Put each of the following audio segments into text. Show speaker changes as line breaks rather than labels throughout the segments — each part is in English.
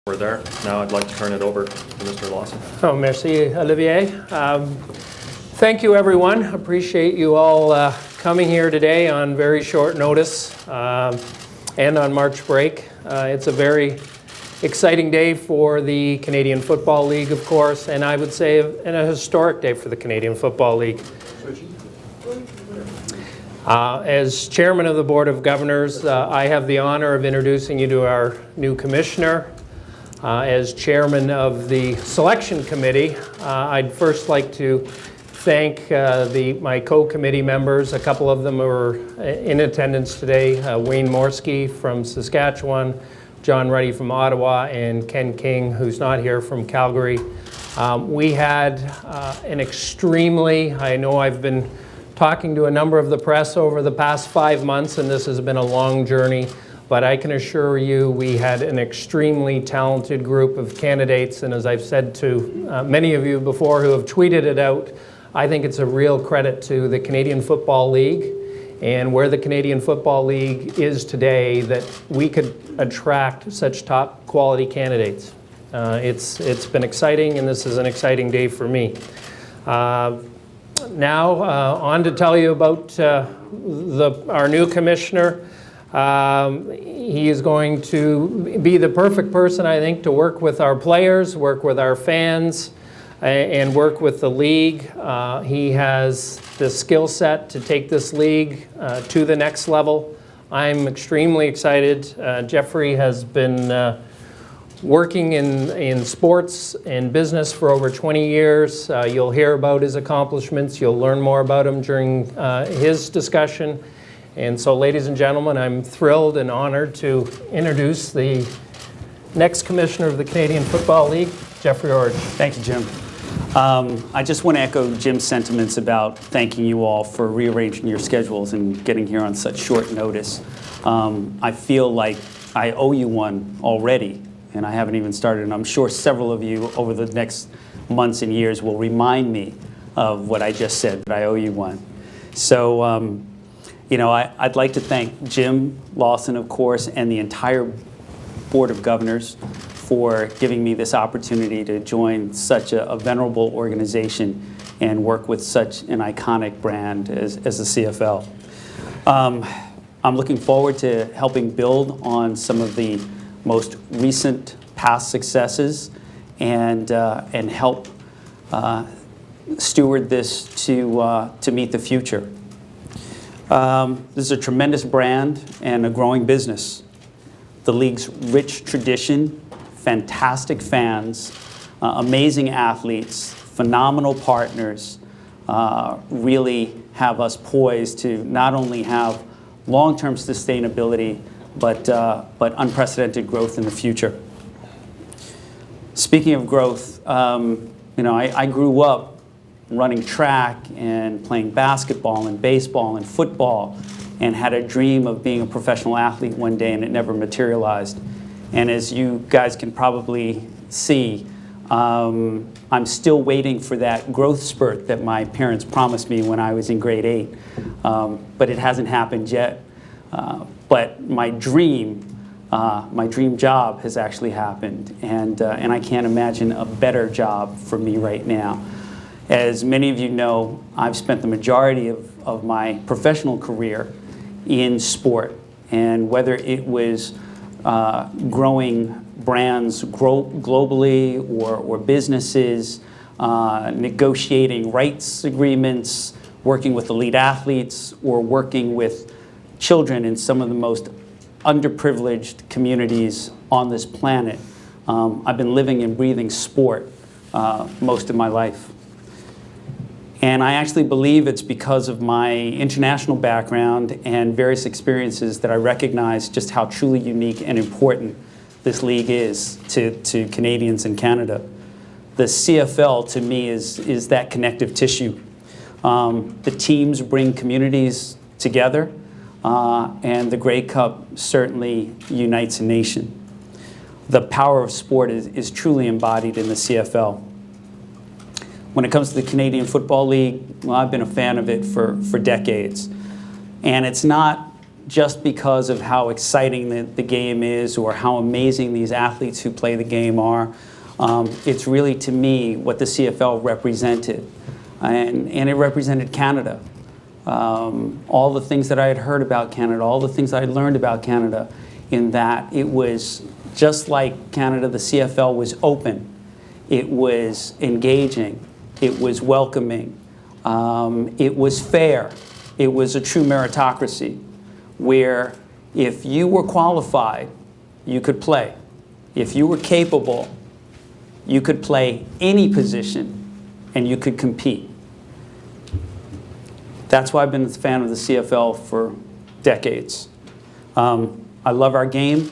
We're there. Now I'd like to turn it over to Mr. Lawson.
Oh, merci, Olivier. Thank you, everyone. Appreciate you all coming here today on very short notice and on March break. It's a very exciting day for the Canadian Football League, of course, and I would say a historic day for the Canadian Football League. As chairman of the Board of Governors, I have the honor of introducing you to our new commissioner. As chairman of the selection committee, I'd first like to thank my co-committee members. A couple of them are in attendance today. Wayne Morski from Saskatchewan, John Ruddy from Ottawa, and Ken King, who's not here, from Calgary. We had an extremely, I know I've been talking to a number of the press over the past 5 months, and this has been a long journey. But I can assure you we had an extremely talented group of candidates, and as I've said to many of you before who have tweeted it out, I think it's a real credit to the Canadian Football League and where the Canadian Football League is today that we could attract such top quality candidates. It's been exciting, and this is an exciting day for me. Now on to tell you about our new commissioner. He is going to be the perfect person, I think, to work with our players, work with our fans, and work with the league. He has the skill set to take this league to the next level. I'm extremely excited. Jeffrey has been working in sports and business for over 20 years. You'll hear about his accomplishments. You'll learn more about him during his discussion. And so, ladies and gentlemen, I'm thrilled and honored to introduce the next commissioner of the Canadian Football League, Jeffrey Orridge.
Thank you, Jim. I just want to echo Jim's sentiments about thanking you all for rearranging your schedules and getting here on such short notice. I feel like I owe you one already, and I haven't even started. And I'm sure several of you over the next months and years will remind me of what I just said, that I owe you one. So, you know, I'd like to thank Jim Lawson, of course, and the entire Board of Governors for giving me this opportunity to join such a venerable organization and work with such an iconic brand as the CFL. I'm looking forward to helping build on some of the most recent past successes and help steward this to meet the future. This is a tremendous brand and a growing business. The league's rich tradition, fantastic fans, amazing athletes, phenomenal partners really have us poised to not only have long-term sustainability, but unprecedented growth in the future. Speaking of growth, you know, I grew up running track and playing basketball and baseball and football, and had a dream of being a professional athlete one day, and it never materialized. And as you guys can probably see, I'm still waiting for that growth spurt that my parents promised me when I was in grade 8. But it hasn't happened yet. But my dream job has actually happened, and I can't imagine a better job for me right now. As many of you know, I've spent the majority of my professional career in sport, and whether it was growing brands globally or businesses, negotiating rights agreements, working with elite athletes, or working with children in some of the most underprivileged communities on this planet, I've been living and breathing sport most of my life. And I actually believe it's because of my international background and various experiences that I recognize just how truly unique and important this league is to Canadians in Canada. The CFL, to me, is that connective tissue. The teams bring communities together, and the Grey Cup certainly unites a nation. The power of sport is truly embodied in the CFL. When it comes to the Canadian Football League, well, I've been a fan of it for decades. And it's not just because of how exciting the game is or how amazing these athletes who play the game are. It's really, to me, what the CFL represented. And it represented Canada. All the things that I had heard about Canada, all the things I had learned about Canada, in that it was just like Canada, the CFL was open. It was engaging. It was welcoming. It was fair. It was a true meritocracy, where if you were qualified, you could play. If you were capable, you could play any position and you could compete. That's why I've been a fan of the CFL for decades. I love our game.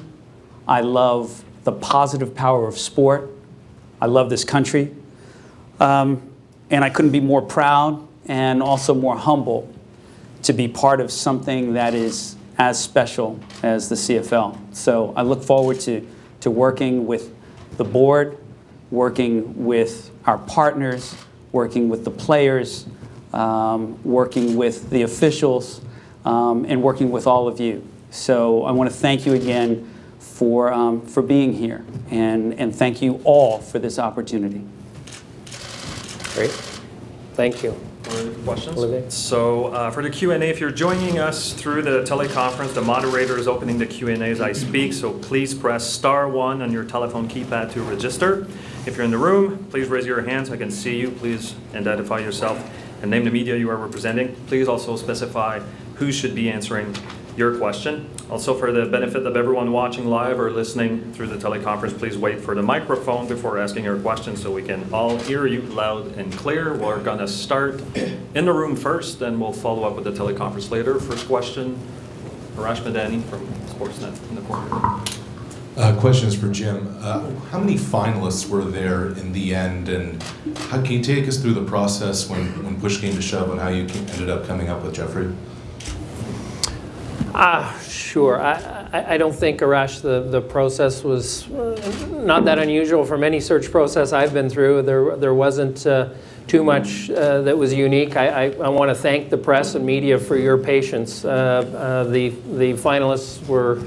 I love the positive power of sport. I love this country. And I couldn't be more proud and also more humble to be part of something that is as special as the CFL. So I look forward to working with the board, working with our partners, working with the players, working with the officials, and working with all of you. So I want to thank you again for being here, and thank you all for this opportunity.
Great. Thank you.
Other questions?
Olivier?
So for the Q&A, if you're joining us through the teleconference, the moderator is opening the Q&A as I speak, so please press *1 on your telephone keypad to register. If you're in the room, please raise your hand so I can see you. Please identify yourself and name the media you are representing. Please also specify who should be answering your question. Also, for the benefit of everyone watching live or listening through the teleconference, please wait for the microphone before asking your question so we can all hear you loud and clear. We're going to start in the room first, then we'll follow up with the teleconference later. First question, Arash Madani from Sportsnet in the corner.
Question is for Jim. How many finalists were there in the end, and how can you take us through the process when push came to shove, and how you ended up coming up with Jeffrey?
Sure. I don't think, Arash, the process was not that unusual from any search process I've been through. There wasn't too much that was unique. I want to thank the press and media for your patience. The finalists were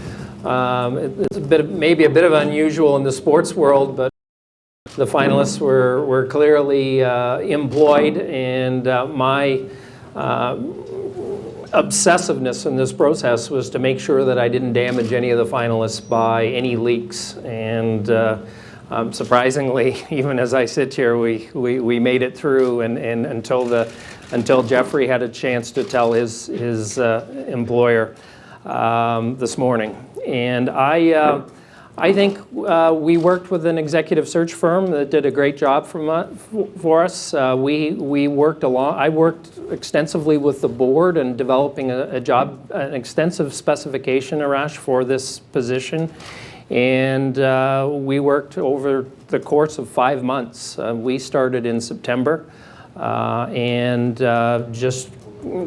it's maybe a bit of unusual in the sports world, but the finalists were clearly employed, and my obsessiveness in this process was to make sure that I didn't damage any of the finalists by any leaks. And surprisingly, even as I sit here, we made it through, and until Jeffrey had a chance to tell his employer this morning. And I think we worked with an executive search firm that did a great job for us. We worked along. I worked extensively with the board in developing an extensive specification, Arash, for this position, and we worked over the course of 5 months. We started in September, and just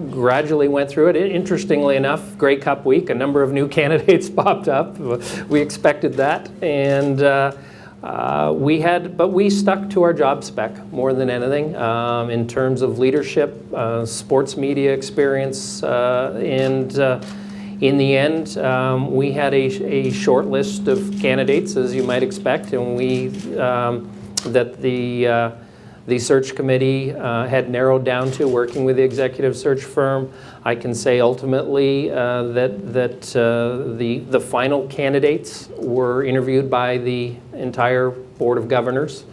gradually went through it. Interestingly enough, Grey Cup week, a number of new candidates popped up. We expected that, and we stuck to our job spec more than anything in terms of leadership, sports media experience, and in the end, we had a short list of candidates, as you might expect, and the search committee had narrowed down to, working with the executive search firm. I can say ultimately that the final candidates were interviewed by the entire Board of Governors,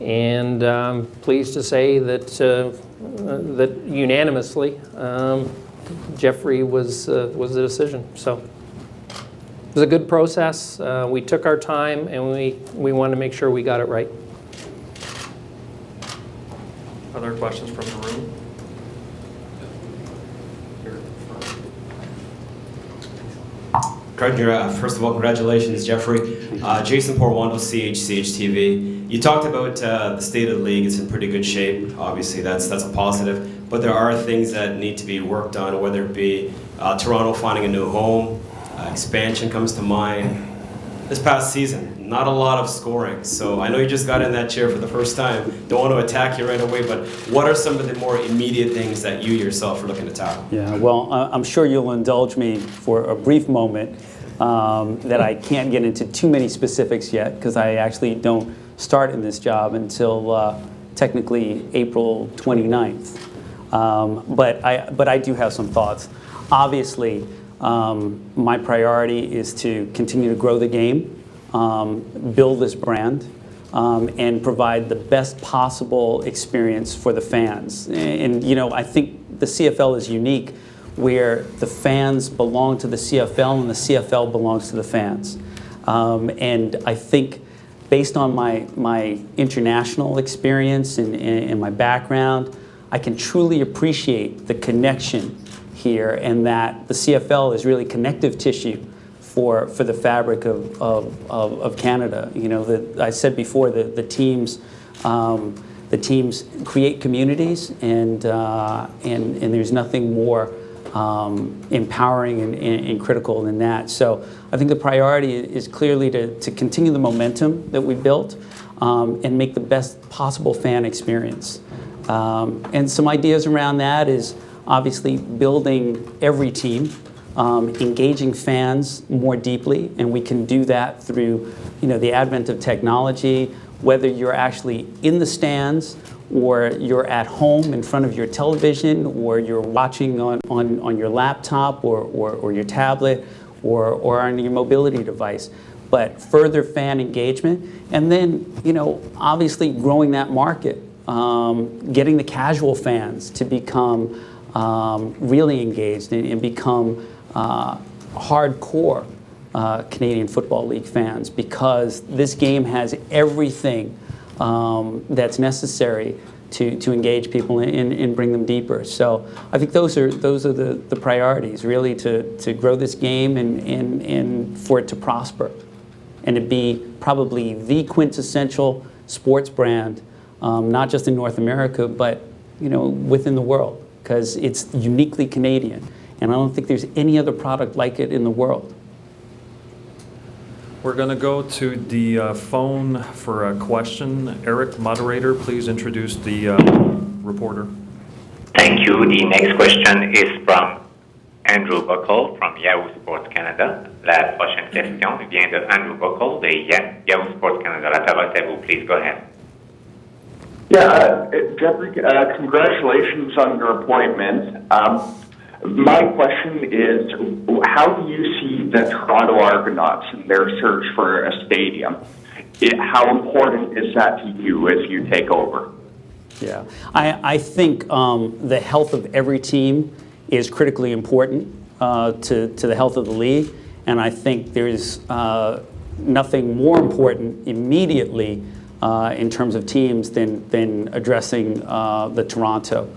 and pleased to say that unanimously Jeffrey was the decision. So it was a good process. We took our time, and we wanted to make sure we got it right.
Other questions from the room?
First of all, congratulations, Jeffrey. Jason Porwando, CHTV. You talked about the state of the league. It's in pretty good shape. Obviously, that's a positive. But there are things that need to be worked on, whether it be Toronto finding a new home, expansion comes to mind. this past season, not a lot of scoring. So I know you just got in that chair for the first time. Don't want to attack you right away, but what are some of the more immediate things that you yourself are looking to tackle?
Yeah, well, I'm sure you'll indulge me for a brief moment that I can't get into too many specifics yet, because I actually don't start in this job until technically April 29th. But I do have some thoughts. Obviously, my priority is to continue to grow the game, build this brand, and provide the best possible experience for the fans. And you know, I think the CFL is unique, where the fans belong to the CFL and the CFL belongs to the fans. And I think, based on my international experience and my background, I can truly appreciate the connection here, and that the CFL is really connective tissue for the fabric of Canada. You know, I said before, the teams create communities, and there's nothing more empowering and critical than that. So I think the priority is clearly to continue the momentum that we built, and make the best possible fan experience. And some ideas around that is obviously building every team, engaging fans more deeply, and we can do that through, you know, the advent of technology, whether you're actually in the stands or you're at home in front of your television, or you're watching on your laptop or your tablet or on your mobility device. But further fan engagement, and then, you know, obviously growing that market, getting the casual fans to become really engaged and become hardcore Canadian Football League fans, because this game has everything that's necessary to engage people and bring them deeper. So I think those are the priorities, really, to grow this game and for it to prosper, and to be probably the quintessential sports brand, not just in North America, but, you know, within the world, because it's uniquely Canadian, and I don't think there's any other product like it in the world.
We're going to go to the phone for a question. Eric, moderator, please introduce the reporter.
Thank you. The next question is from Andrew Buckle from Yahoo Sports Canada. La prochaine question vient de Andrew Buckle de Yahoo Sports Canada. La parole est à vous. Please go ahead.
Yeah, Jeffrey, congratulations on your appointment. My question is, how do you see the Toronto Argonauts in their search for a stadium? How important is that to you as you take over?
Yeah, I think the health of every team is critically important to the health of the league, and I think there's nothing more important immediately in terms of teams than addressing the Toronto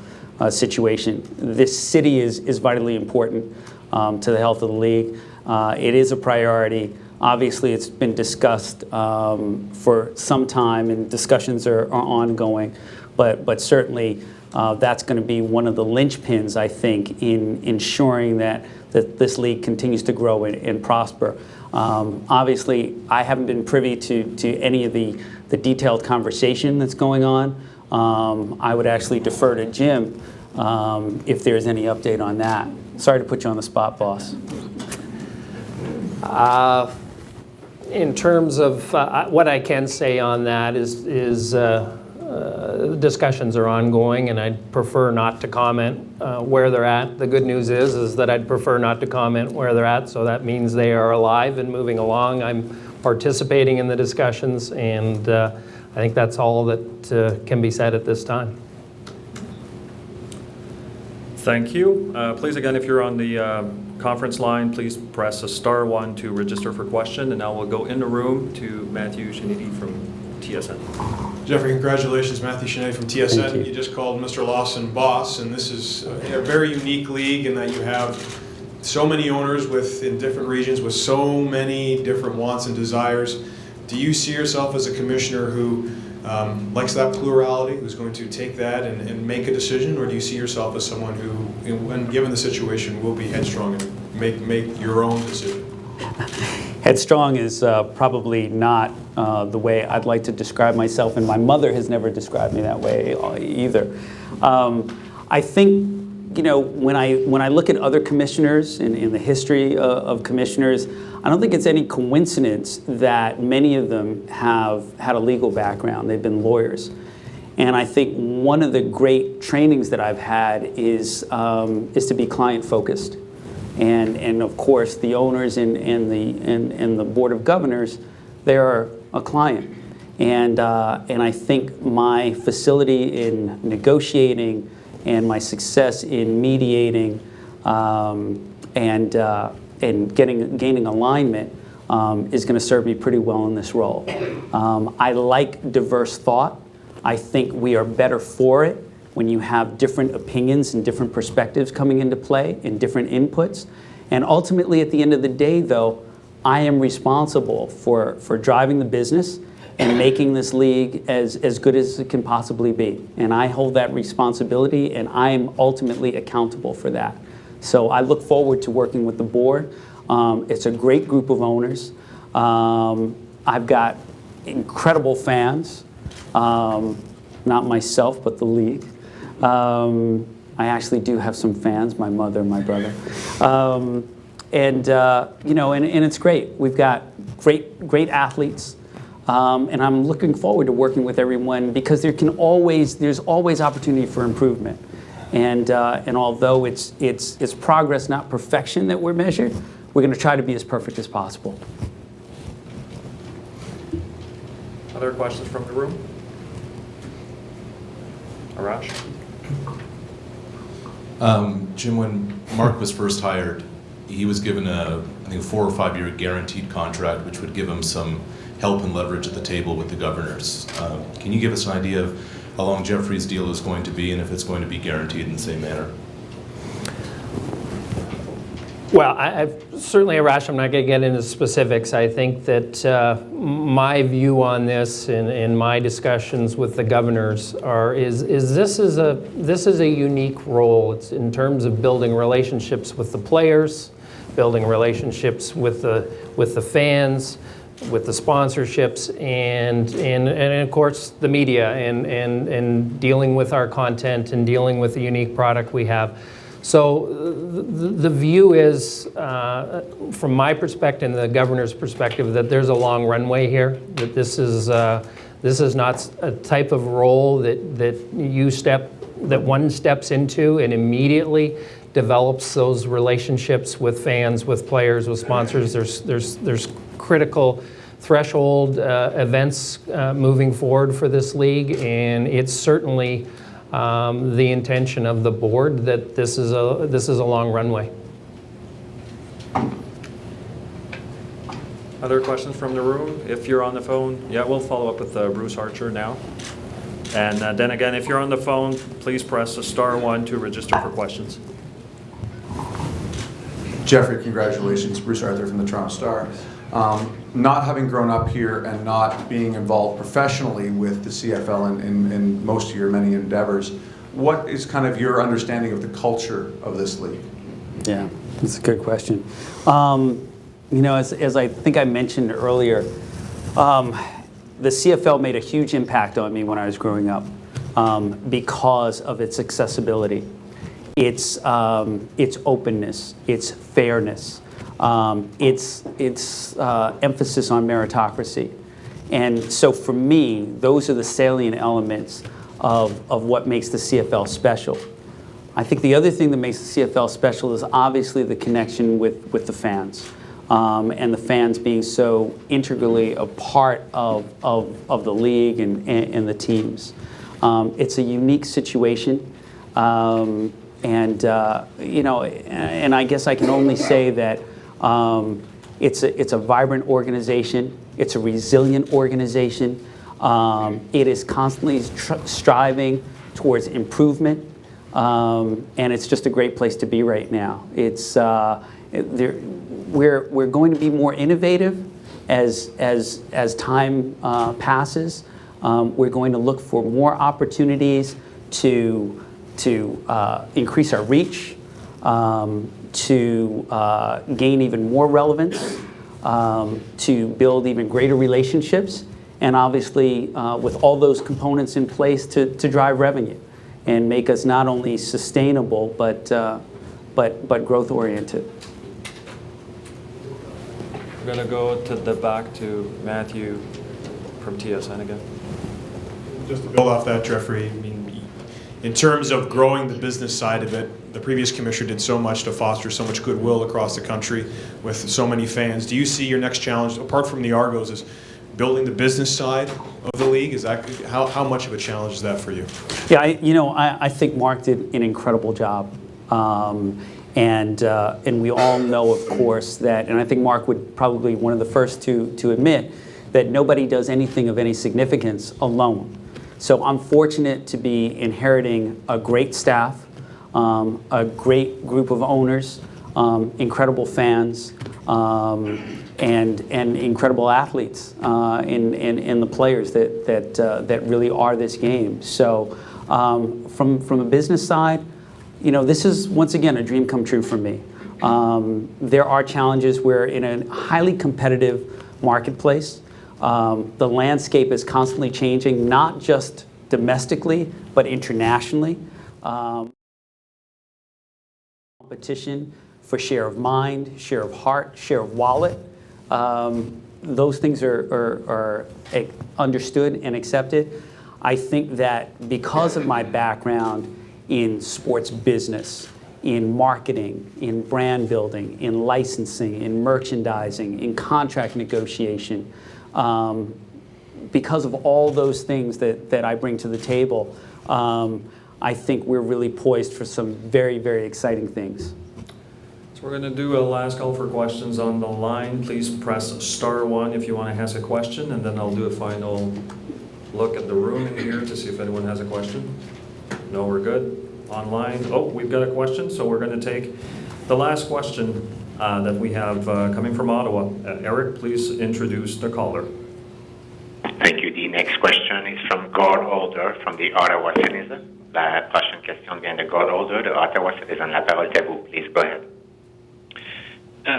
situation. This city is vitally important to the health of the league. It is a priority. Obviously, it's been discussed for some time, and discussions are ongoing, but certainly that's going to be one of the linchpins, I think, in ensuring that this league continues to grow and prosper. Obviously, I haven't been privy to any of the detailed conversation that's going on. I would actually defer to Jim if there's any update on that. Sorry to put you on the spot, boss.
In terms of what I can say on that is discussions are ongoing, and I'd prefer not to comment where they're at. The good news is that I'd prefer not to comment where they're at, so that means they are alive and moving along. I'm participating in the discussions, and I think that's all that can be said at this time.
Thank you. Please, again, if you're on the conference line, please press *1 to register for question, and now we'll go in the room to Matthew Shinidi from TSN.
Jeffrey, congratulations, Matthew Shinidi from TSN. You just called Mr. Lawson boss, and this is a very unique league in that you have so many owners in different regions with so many different wants and desires. Do you see yourself as a commissioner who likes that plurality, who's going to take that and make a decision, or do you see yourself as someone who, when given the situation, will be headstrong and make your own decision?
Headstrong is probably not the way I'd like to describe myself, and my mother has never described me that way either. I think, you know, when I look at other commissioners in the history of commissioners, I don't think it's any coincidence that many of them have had a legal background. They've been lawyers. And I think one of the great trainings that I've had is to be client-focused. And of course, the owners and the Board of Governors, they are a client. And I think my facility in negotiating and my success in mediating and gaining alignment is going to serve me pretty well in this role. I like diverse thought. I think we are better for it when you have different opinions and different perspectives coming into play and different inputs. And ultimately, at the end of the day, though, I am responsible for driving the business and making this league as good as it can possibly be. And I hold that responsibility, and I am ultimately accountable for that. So I look forward to working with the board. It's a great group of owners. I've got incredible fans. Not myself, but the league. I actually do have some fans, my mother and my brother. You know, and it's great. We've got great athletes. And I'm looking forward to working with everyone because there's always opportunity for improvement. And although it's progress, not perfection that we're measured, we're going to try to be as perfect as possible.
Other questions from the room? Arash?
Jim, when Mark was first hired, he was given I think a 4 or 5 year guaranteed contract, which would give him some help and leverage at the table with the governors. Can you give us an idea of how long Jeffrey's deal is going to be and if it's going to be guaranteed in the same manner?
Well, certainly, Arash, I'm not going to get into specifics. I think that my view on this in my discussions with the governors is this is a unique role. It's in terms of building relationships with the players, building relationships with the fans, with the sponsorships, and of course the media, and dealing with our content and dealing with the unique product we have. So the view is, from my perspective and the governor's perspective, that there's a long runway here. That this is not a type of role that one steps into and immediately develops those relationships with fans, with players, with sponsors. There's critical threshold events moving forward for this league, and it's certainly the intention of the board that this is a long runway.
Other questions from the room? If you're on the phone, yeah, we'll follow up with Bruce Archer now. And then again, if you're on the phone, please press *1 to register for questions.
Jeffrey, congratulations. Bruce Arthur from the Toronto Star. Not having grown up here and not being involved professionally with the CFL in most of your many endeavors, what is kind of your understanding of the culture of this league?
Yeah, that's a good question. You know, as I think I mentioned earlier, the CFL made a huge impact on me when I was growing up because of its accessibility, its openness, its fairness. Its emphasis on meritocracy. And so for me, those are the salient elements of what makes the CFL special. I think the other thing that makes the CFL special is obviously the connection with the fans, and the fans being so integrally a part of the league and the teams. It's a unique situation. You know, and I guess I can only say that it's a vibrant organization. It's a resilient organization. It is constantly striving towards improvement, and it's just a great place to be right now. It's we're going to be more innovative as time passes. We're going to look for more opportunities to increase our reach. To gain even more relevance. to build even greater relationships, and obviously with all those components in place to drive revenue and make us not only sustainable but growth oriented.
We're going to go to the back to Matthew from TSN again.
Just to build off that, Jeffrey, I mean, in terms of growing the business side of it, the previous commissioner did so much to foster so much goodwill across the country with so many fans. Do you see your next challenge, apart from the Argos, is building the business side of the league? Is that how much of a challenge is that for you?
Yeah, I think Mark did an incredible job. And we all know, of course, that, and I think Mark would probably be one of the first to admit, that nobody does anything of any significance alone. So I'm fortunate to be inheriting a great staff, a great group of owners, incredible fans, and incredible athletes, and the players that really are this game. So from a business side, this is, once again, a dream come true for me. There are challenges where in a highly competitive marketplace, the landscape is constantly changing, not just domestically, but internationally. Competition for share of mind, share of heart, share of wallet. Those things are understood and accepted. I think that because of my background in sports business, in marketing, in brand building, in licensing, in merchandising, in contract negotiation, because of all those things that I bring to the table, I think we're really poised for some very, very exciting things.
So we're going to do a last call for questions on the line. Please press *1 if you want to ask a question, and then I'll do a final look at the room in here to see if anyone has a question. No, we're good. Online. Oh, we've got a question, so we're going to take the last question that we have coming from Ottawa. Eric, please introduce the caller.
Thank you. The next question is from God Holder from the Ottawa Citizen. La prochaine question vient de God Holder de Ottawa Citizen. La parole est à vous. Please go ahead.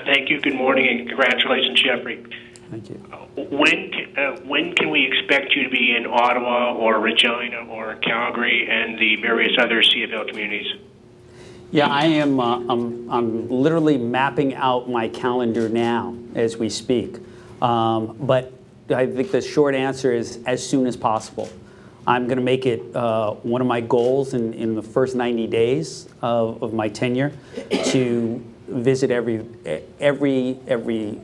Thank you. Good morning and congratulations, Jeffrey.
Thank you.
When can we expect you to be in Ottawa or Regina or Calgary and the various other CFL communities?
Yeah, I am. I'm literally mapping out my calendar now as we speak. But I think the short answer is as soon as possible. I'm going to make it one of my goals in the first 90 days of my tenure to visit every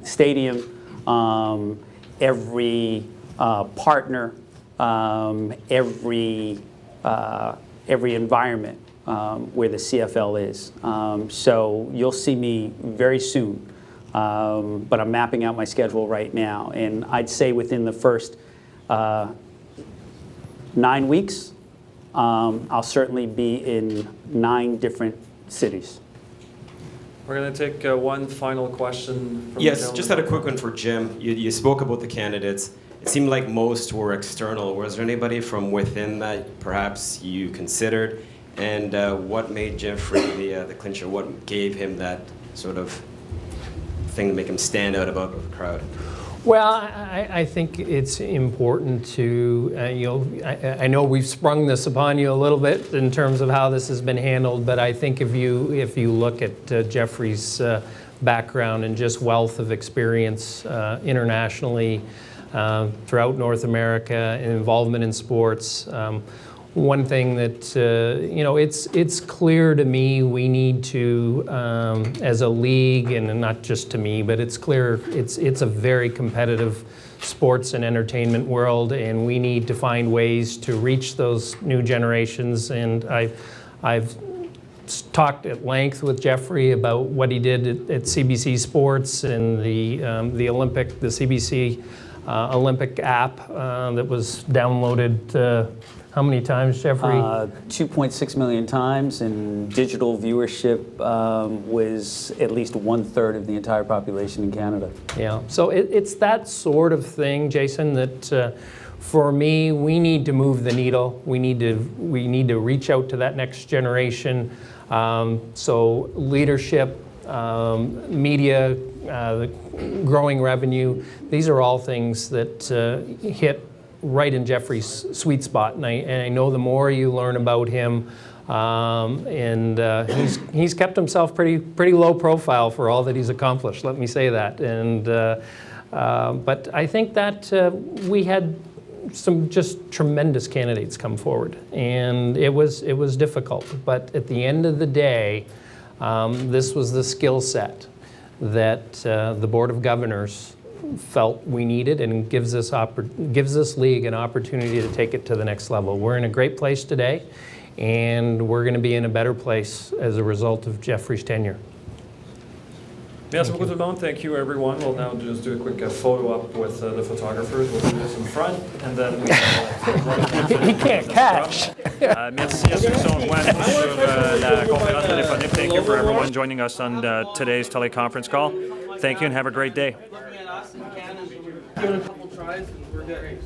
stadium, every partner, every environment where the CFL is. So you'll see me very soon, but I'm mapping out my schedule right now. And I'd say within the first 9 weeks, I'll certainly be in 9 different cities.
We're going to take one final question from
Yes, just had a quick one for Jim. You spoke about the candidates. It seemed like most were external. Was there anybody from within that perhaps you considered? And what made Jeffrey the clincher? What gave him that sort of thing to make him stand out above the crowd?
Well, I think it's important to, I know we've sprung this upon you a little bit in terms of how this has been handled, but I think if you look at Jeffrey's background and just wealth of experience internationally throughout North America and involvement in sports, one thing that, it's clear to me we need to, as a league, and not just to me, but it's clear it's a very competitive sports and entertainment world, and we need to find ways to reach those new generations. And I've talked at length with Jeffrey about what he did at CBC Sports and the CBC Olympic app that was downloaded how many times, Jeffrey?
2.6 million times, and digital viewership was at least 1/3 of the entire population in Canada.
Yeah, so it's that sort of thing, Jason, that for me, we need to move the needle. We need to reach out to that next generation. So leadership, media, the growing revenue. These are all things that hit right in Jeffrey's sweet spot, and I know the more you learn about him, he's kept himself pretty low profile for all that he's accomplished. Let me say that. And but I think that we had some just tremendous candidates come forward, and it was difficult. But at the end of the day, this was the skill set that the Board of Governors felt we needed, and gives this league an opportunity to take it to the next level. We're in a great place today, and we're going to be in a better place as a result of Jeffrey's tenure.
Merci beaucoup tout le monde. Thank you, everyone. We'll now just do a quick photo op with the photographers. We'll do this in front, and then
He can't catch.
Merci à ceux qui sont joints sur la conférence téléphonique. Thank you for everyone joining us on today's teleconference call. Thank you and have a great day.
Give it a couple tries and we're good.